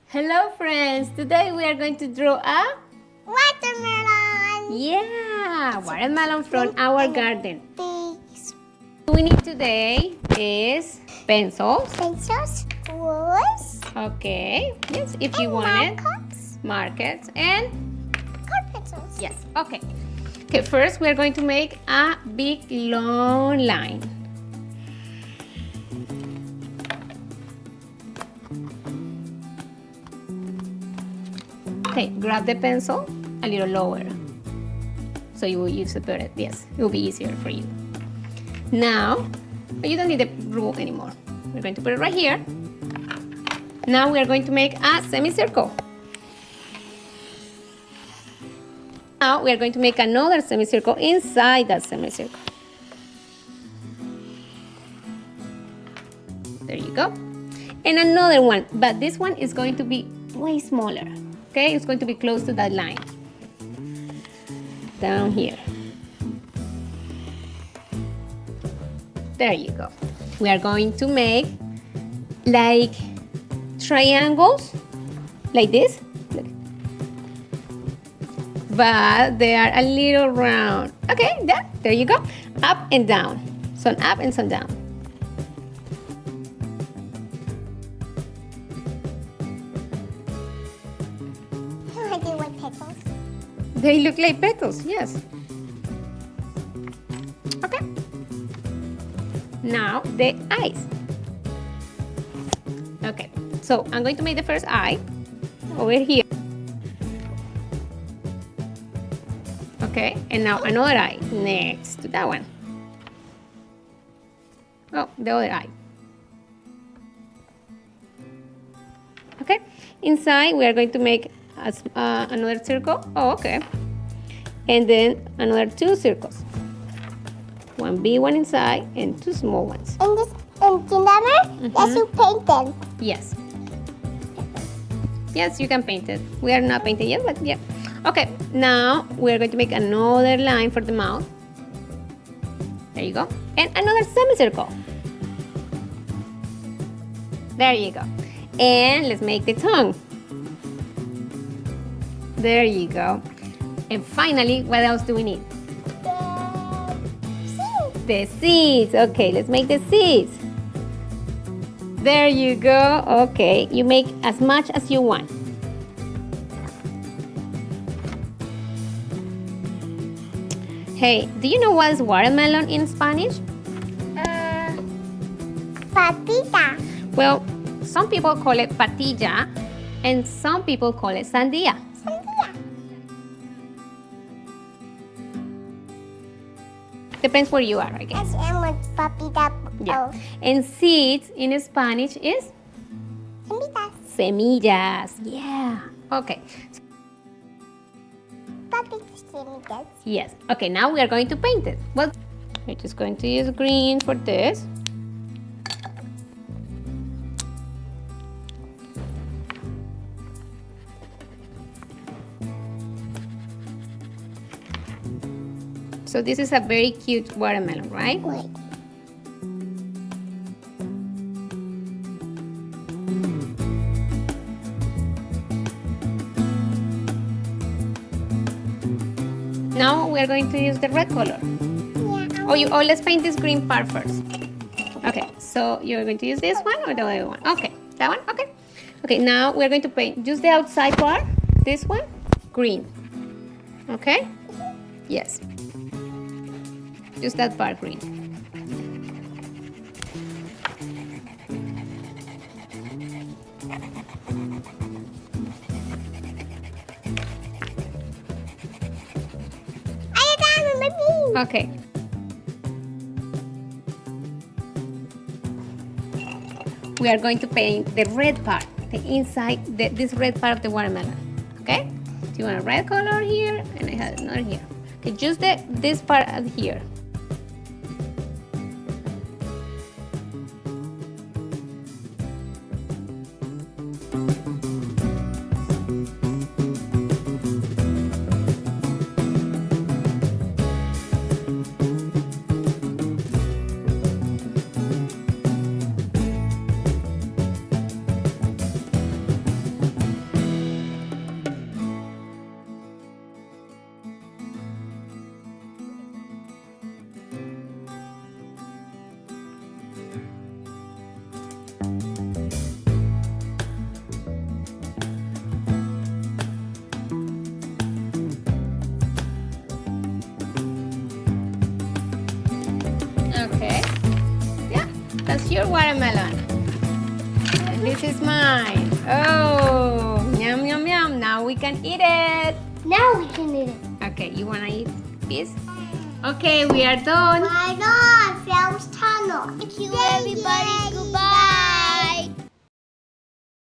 Hello friends, today we are going to draw a watermelon. yeah, watermelon from our garden. These What we need today is pencils. pencils, rulers, Okay, yes, if you and want it. markers, Markers and colored pencils. yes, okay. Okay, first we are going to make a big long line. Okay, grab the pencil a little lower. So you will use it better. Yes, it will be easier for you. Now, you don't need the rule anymore. We're going to put it right here. Now we are going to make a semicircle. Now we are going to make another semicircle inside that semicircle. There you go. And another one, but this one is going to be way smaller. Okay, it's going to be close to that line. Down here. There you go. We are going to make like triangles, like this. Look. But they are a little round. Okay, there you go. Up and down. Some up and some down. I do like petals. They look like petals, yes. Okay. Now the eyes. Okay, so I'm going to make the first eye over here. Okay, and now another eye next to that one. Oh, the other eye. Okay, inside we are going to make another circle. Oh, okay. And then another two circles. One big one inside and two small ones. And this Kindama, yes, you paint them. Yes. Yes, you can paint it. We are not painting yet, but yeah. Okay, now we are going to make another line for the mouth. There you go. And another semicircle. There you go. And let's make the tongue. There you go. And finally, what else do we need? The seeds. Okay, let's make the seeds. There you go. Okay, you make as much as you want. Hey, do you know what is watermelon in Spanish? Patita. Well, some people call it patilla and some people call it sandía. Sandía. Depends where you are, I guess. Yes, and with papita. Yeah. And seeds in Spanish is Semillas. semillas. Yeah. Okay. Papita semillas. Yes. Okay, now we are going to paint it. Well, we're just going to use green for this. So this is a very cute watermelon, right? Wait. Now we are going to use the red color. Yeah. Oh, let's paint this green part first. Okay, so you're going to use this one or the other one? Okay, that one? Okay. Okay, now we're going to paint just the outside part, this one, green. Okay? Yes. Just that part green. I got it, baby. Okay. We are going to paint the red part, the inside, this red part of the watermelon. Okay? Do you want a red color here? And I have another here. Okay, just this part here. That's your watermelon. And this is mine. Oh, yum, yum, yum. Now we can eat it. Now we can eat it. Okay, you wanna eat this? Okay, we are done. Why not? Film's tunnel. Thank you, everybody. Goodbye.